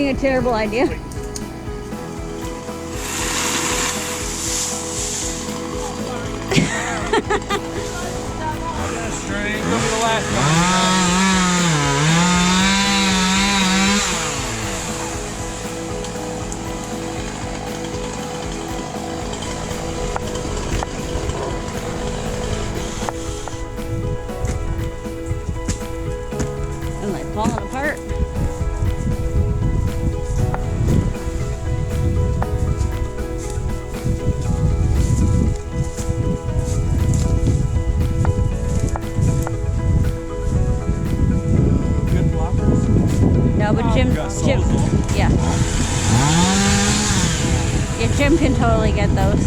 a terrible idea. String. Look at the last one. I'm like falling apart. No, but Jim, yeah. Yeah, Jim can totally get those.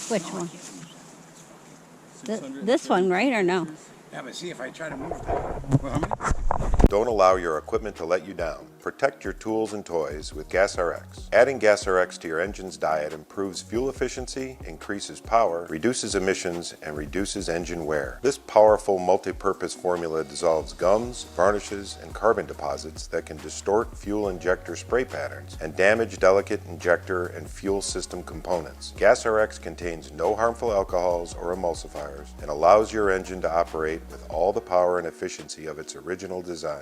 Which one? This one, right, or no? Yeah, but see if I try to move that. Well, how many? Don't allow your equipment to let you down. Protect your tools and toys with GasRx. Adding GasRx to your engine's diet improves fuel efficiency, increases power, reduces emissions, and reduces engine wear. This powerful multi-purpose formula dissolves gums, varnishes, and carbon deposits that can distort fuel injector spray patterns and damage delicate injector and fuel system components. GasRx contains no harmful alcohols or emulsifiers and allows your engine to operate with all the power and efficiency of its original design.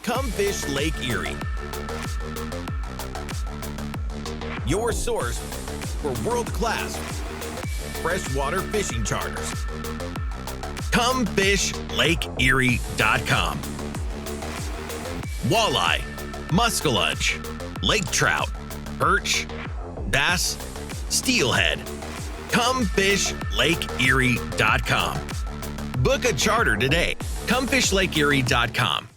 Come fish Lake Erie. Your source for world-class freshwater fishing charters. ComeFishLakeErie.com. Walleye, muskellunge, lake trout, perch, bass, steelhead. ComeFishLakeErie.com. Book a charter today. ComeFishLakeErie.com.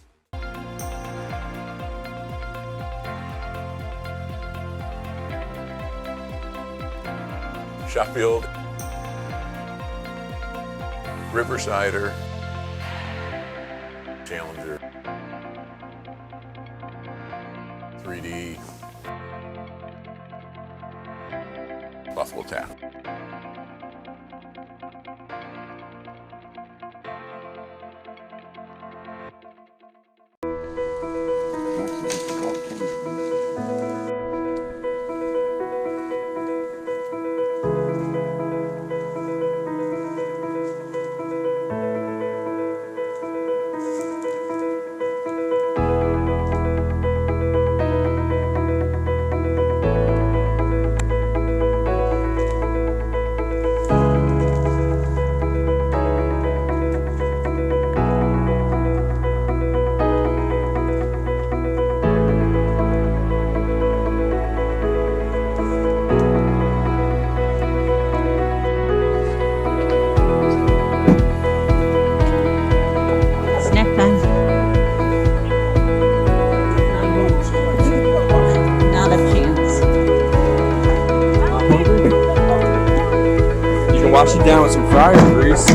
Sheffield, Riversider, Challenger, 3D, Buffalo Tap. Wash it down with some fryer grease.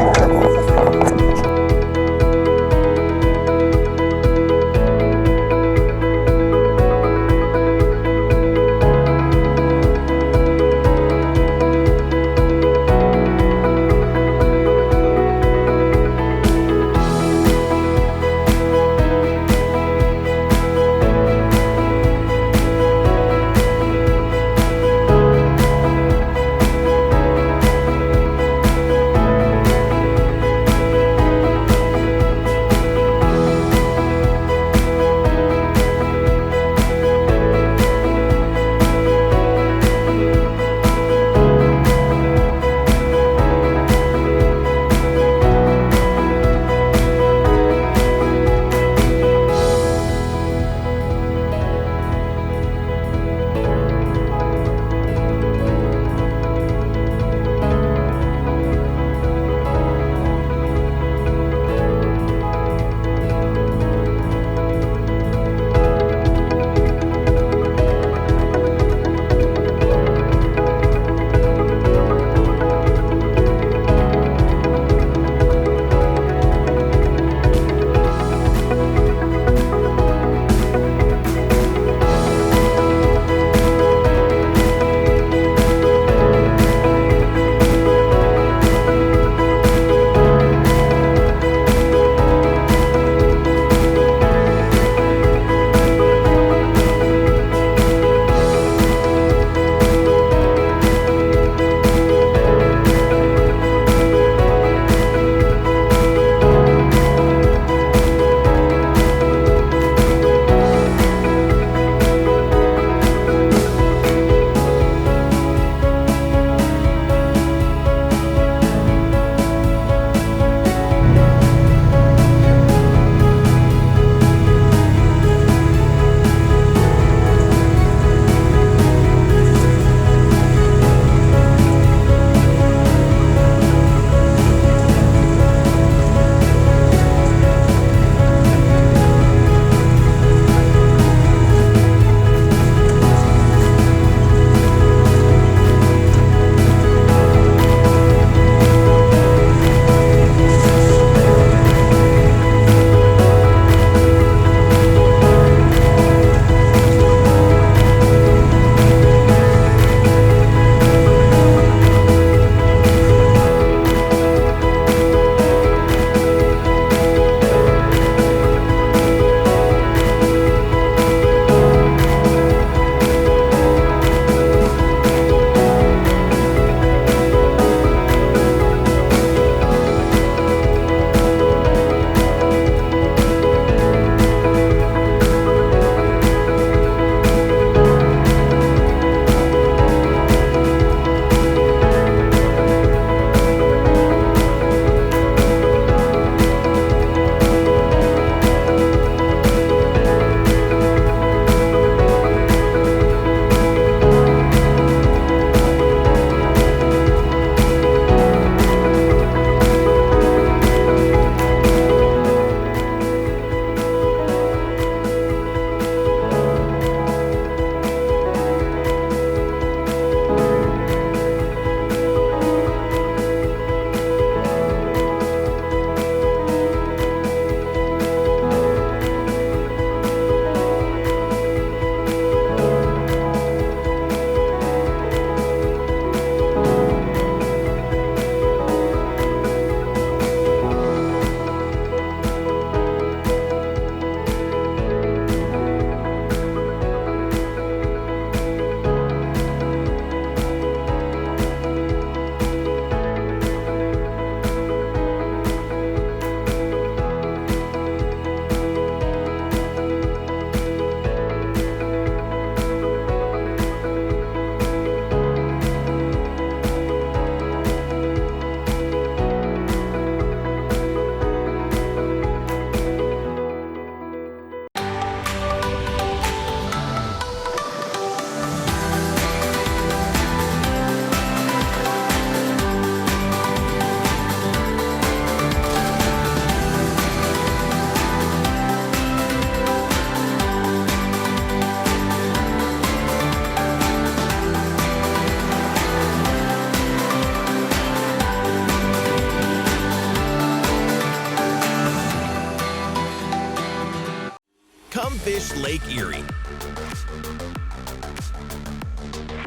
Come Fish Lake Erie.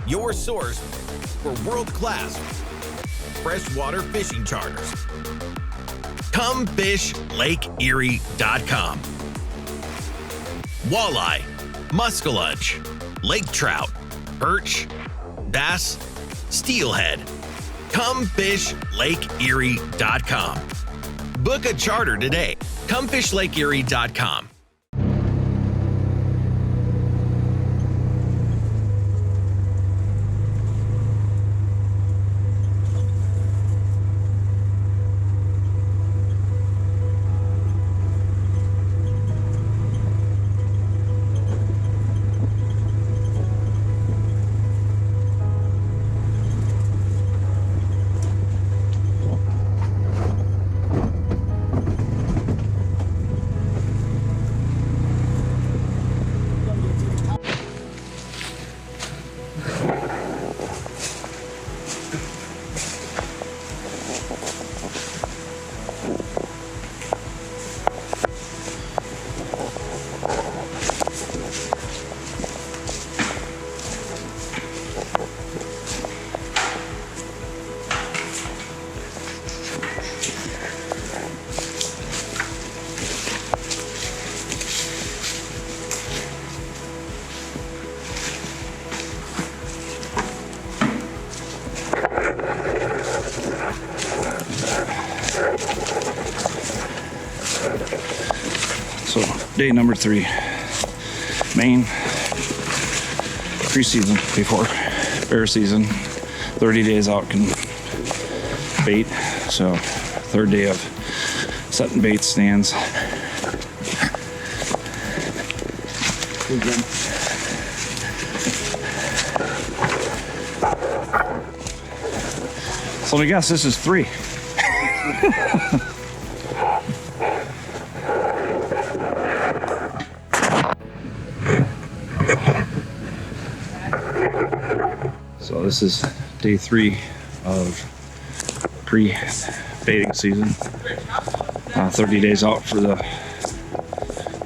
Your source for world-class freshwater fishing charters. ComeFishLakeErie.com. Walleye, muskellunge, lake trout, perch, bass, steelhead. ComeFishLakeErie.com. Book a charter today. ComeFishLakeErie.com. So day number 3, Maine, pre-season before bear season, 30 days out can bait. So 3rd day of setting bait stands. So let me guess, this is 3. So this is day 3 of pre-baiting season. 30 days out for the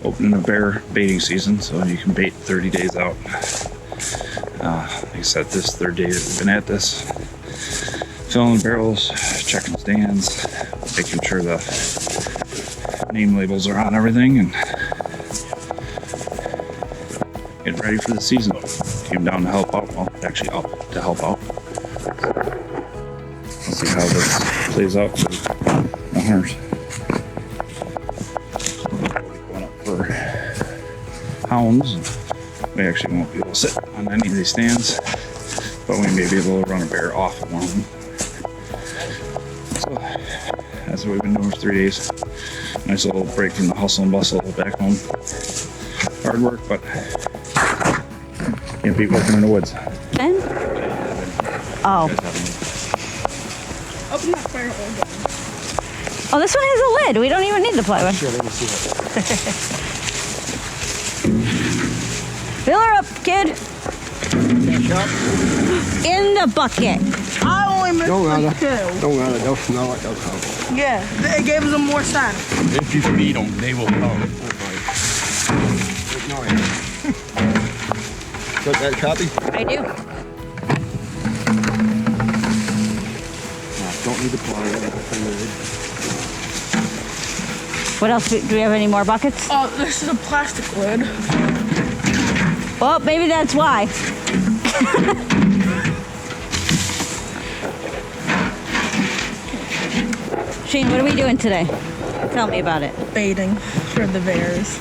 opening of bear baiting season, so you can bait 30 days out. Like I said, this 3rd day that we've been at this, filling barrels, checking stands, making sure the name labels are on everything, and getting ready for the season. Came down to help out, well, actually up to help out. Let's see how this plays out for the hunters. Going up for hounds. We actually won't be able to sit on any of these stands, but we may be able to run a bear off of one of them. So that's what we've been doing for 3 days. Nice little break from the hustle and bustle back home. Hard work, but can't be working in the woods. Ben? Oh. Open that fire hole. Oh, this one has a lid. We don't even need the plywood. Sure, let me see that. Fill her up, kid. In the bucket. I only missed Don't like matter. 2. Don't matter. Don't smell it. Don't come. Yeah, it gave them more sense. If you feed them, they will come. Ignore it. Got that copy? I do. Don't need to apply it. What else? Do we have any more buckets? Oh, this is a plastic lid. Well, maybe that's why. Shane, what are we doing today? Tell me about it. Baiting for the bears.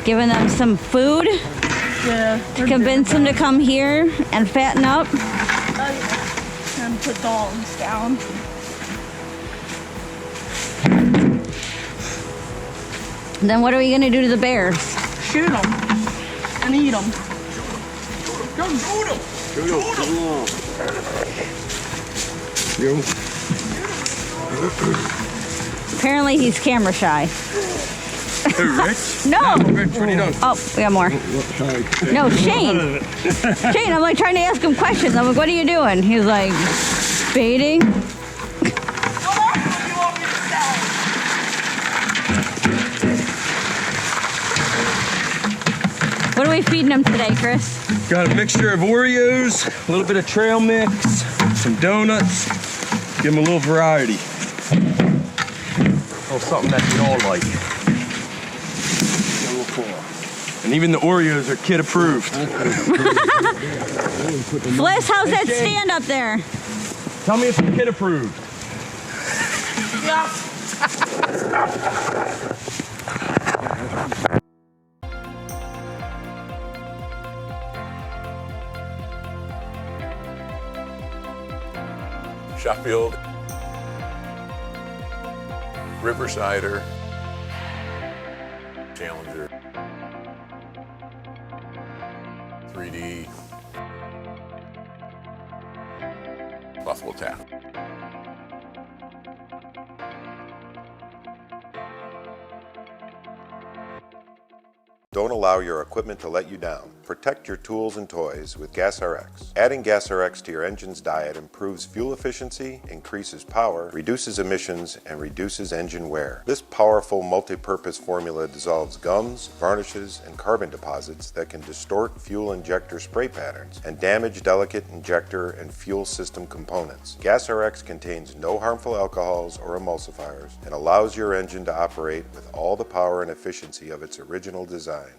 Giving them some food Yeah. to convince them to come here and fatten up. And put dogs down. Then what are we gonna do to the bears? Shoot them. And eat them. You? Apparently he's camera shy. Rich? No! Rich, what are you doing? Oh, we got more. Sorry. No, Shane. Shane, I'm like trying to ask him questions. I'm like, what are you doing? He's like, baiting. What else do you want me to say? we feeding them today, Chris? Got a mixture of Oreos, a little bit of trail mix, some donuts. Give them a little variety. A little something that they all like. And even the Oreos are kid approved. Bliss, how's that stand up there? Tell me if it's kid approved. Yeah. Sheffield, Riversider, Challenger, 3D, Buffalo Tap. Don't allow your equipment to let you down. Protect your tools and toys with GasRx. Adding GasRx to your engine's diet improves fuel efficiency, increases power, reduces emissions, and reduces engine wear. This powerful multi-purpose formula dissolves gums, varnishes, and carbon deposits that can distort fuel injector spray patterns and damage delicate injector and fuel system components. GasRx contains no harmful alcohols or emulsifiers and allows your engine to operate with all the power and efficiency of its original design.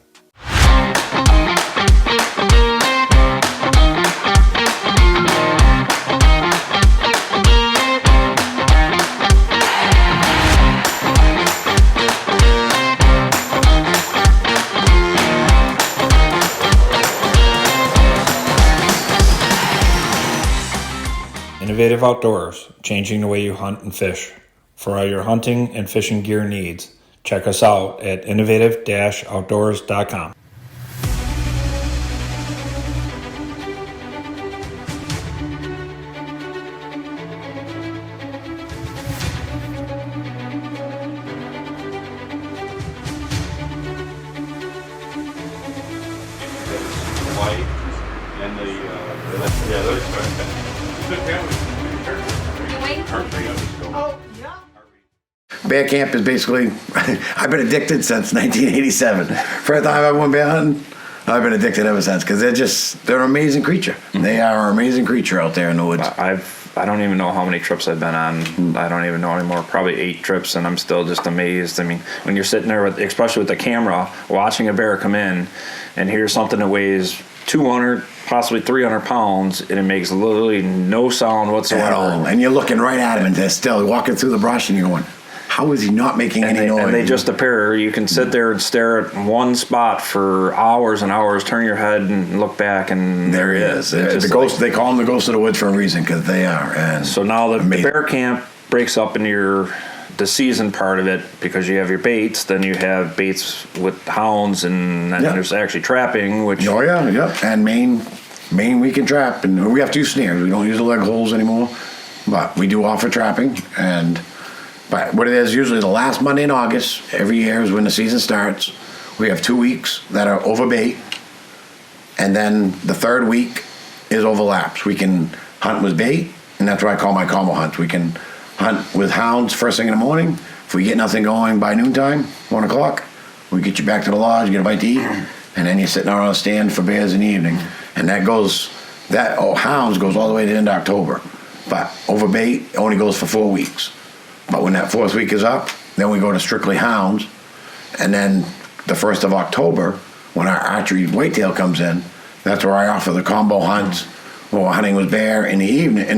Innovative Outdoors, changing the way you hunt and fish. For all your hunting and fishing gear needs, check us out at innovative-outdoors.com. Bear camp is basically, I've been addicted since 1987. First time I went bear hunting, I've been addicted ever since because they're an amazing creature. They are an amazing creature out there in the woods. I don't even know how many trips I've been on. I don't even know anymore. Probably 8 trips, and I'm still just amazed. I mean, when you're sitting there, especially with the camera, watching a bear come in, and here's something that weighs 200, possibly 300 pounds, and it makes literally no sound whatsoever. At all. And you're looking right at him, and they're still walking through the brush, and you're going, how is he not making any noise? And they just appear. You can sit there and stare at one spot for hours and hours, turn your head and look back, and there he is. The ghost. They call him the ghost of the woods for a reason, because they are. And so now the bear camp breaks up into the season part of it, because you have your baits, then you have baits with hounds, and then there's actually trapping, which... Oh, yeah. And Maine we can trap, and we have 2 snares. We don't use the leg holes anymore, but we do offer trapping, But what it is, usually the last Monday in August, every year is when the season starts. We have 2 weeks that are over bait, and then the 3rd week is overlaps. We can hunt with bait, and that's what I call my combo hunts. We can hunt with hounds first thing in the morning. If we get nothing going by noontime, 1 o'clock, we get you back to the lodge, get a bite to eat, and then you're sitting out on a stand for bears in the evening. And hounds goes all the way to the end of October. But over bait only goes for 4 weeks. But when that 4th week is up, then we go to strictly hounds. And then the 1st of October, when our archery whitetail comes in, that's where I offer the combo hunts, or hunting with bear in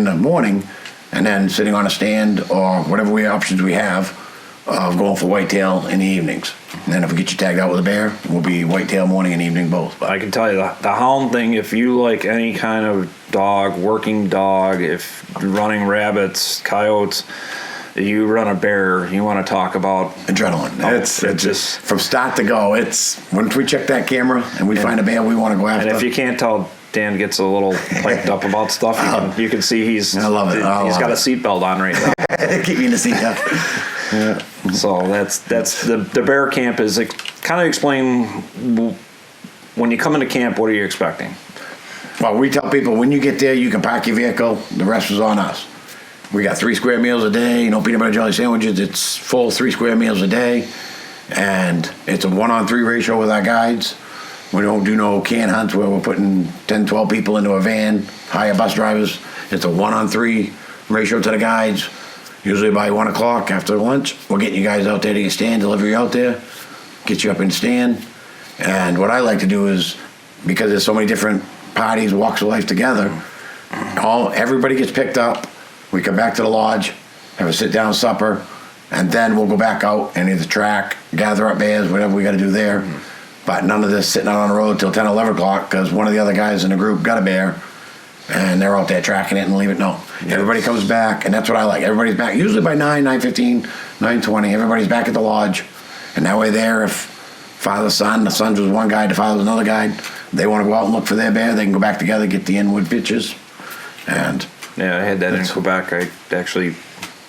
the morning, and then sitting on a stand or whatever options we have of going for whitetail in the evenings. And then if we get you tagged out with a bear, we'll be whitetail morning and evening both. But I can tell you the hound thing, if you like any kind of dog, working dog, if running rabbits, coyotes, you run a bear, you want to talk about adrenaline. It's just from start to go. It's once we check that camera and we find a bear we want to go after. And if you can't tell, Dan gets a little piped up about stuff. You can see I love it. He's got a seatbelt on right now. Keep me in the seat. Yeah. So that's the bear camp is kind of explain when you come into camp. What are you expecting? Well, we tell people when you get there, you can park your vehicle. The rest is on us. We got 3 square meals a day, peanut butter jelly sandwiches. It's full 3 square meals a day. And it's a 1-on-3 ratio with our guides. We don't do no can hunts where we're putting 10, 12 people into a van, hire bus drivers. It's a 1-on-3 ratio to the guides. Usually by 1 o'clock after lunch, we're getting you guys out there to your stand, deliver you out there, get you up in stand. And what I like to do is, because there's so many different parties, walks of life together, everybody gets picked up. We come back to the lodge, have a sit-down supper, and then we'll go back out and either track, gather up bears, whatever we got to do there. But none of this sitting out on the road till 10, 11 o'clock, because one of the other guys in the group got a bear, and they're out there tracking it and leave it. No, everybody comes back, and that's what I like. Everybody's back, usually by 9, 9:15, 9:20. Everybody's back at the lodge, and that way there, if father, son, the son was one guide, the father was another guide, they want to go out and look for their bear, they can go back together, get the inwood pictures, and... Yeah, I had that in Quebec. I actually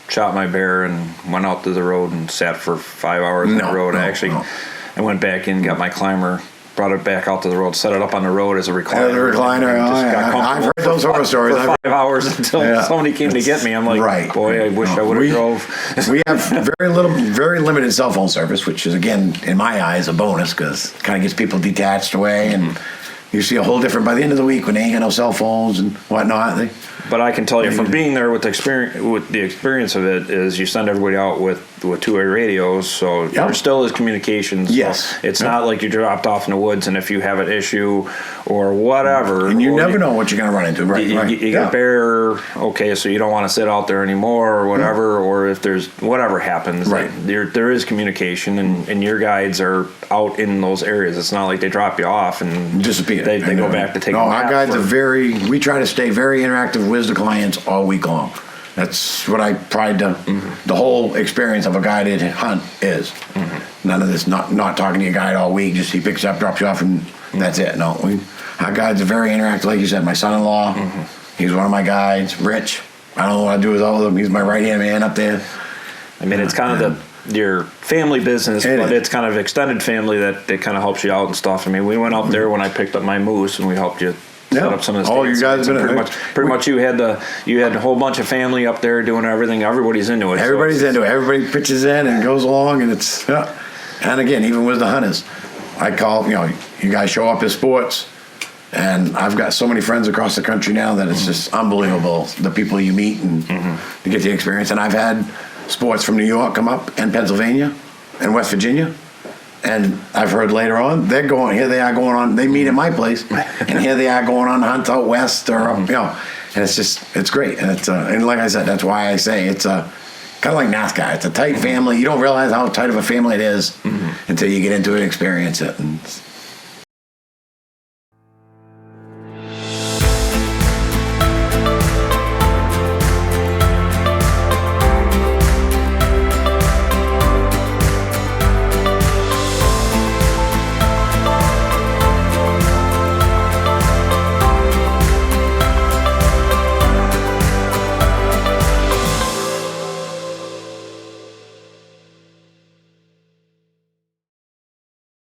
shot my bear and went out to the road and sat for 5 hours on the road. I went back in, got my climber, brought it back out to the road, set it up on the road as a recliner. I've heard those horror stories. For 5 hours until somebody came to get me. I'm like, boy, I wish I would have drove. We have very limited cell phone service, which is, again, in my eyes, a bonus, because it kind of gets people detached away, and you see a whole different, by the end of the week, when they ain't got no cell phones and whatnot. But I can tell you from being there with the experience of it is you send everybody out with two-way radios, so there still is communications. Yes. So it's not like you dropped off in the woods and if you have an issue or whatever. And you never know what you're going to run into. Right. You get a bear, okay, so you don't want to sit out there anymore or whatever, or if there's whatever happens. Right. There is communication, and your guides are out in those areas. It's not like they drop you off and disappear. They go back to take a nap. Our guides are we try to stay very interactive with the clients all week long. That's what I pride the whole experience of a guided hunt is. None of this not talking to your guide all week, just he picks you up, drops you off, and that's it. No, our guides are very interactive. Like you said, my son-in-law, he's one of my guides. Rich, I don't know what I do with all of them. He's my right-hand man up there. I mean, it's kind of your family business, but it's kind of extended family that kind of helps you out and stuff. I mean, we went out there when I picked up my moose, and we helped you set up some of the you guys pretty much you had a whole bunch of family up there doing everything. Everybody's into it. Everybody's into it. Everybody pitches in and goes along, and it's and again, even with the hunters, I call you guys show up as sports, and I've got so many friends across the country now that it's just unbelievable the people you meet and to get the experience. And I've had sports from New York come up, and Pennsylvania, and West Virginia. And I've heard later on, they are going on, they meet at my place, and here they are going on hunts out west, or, and it's great. And it's, and like I said, that's why I say it's kind of like NASCAR. It's a tight family. You don't realize how tight of a family it is until you get into it and experience it. And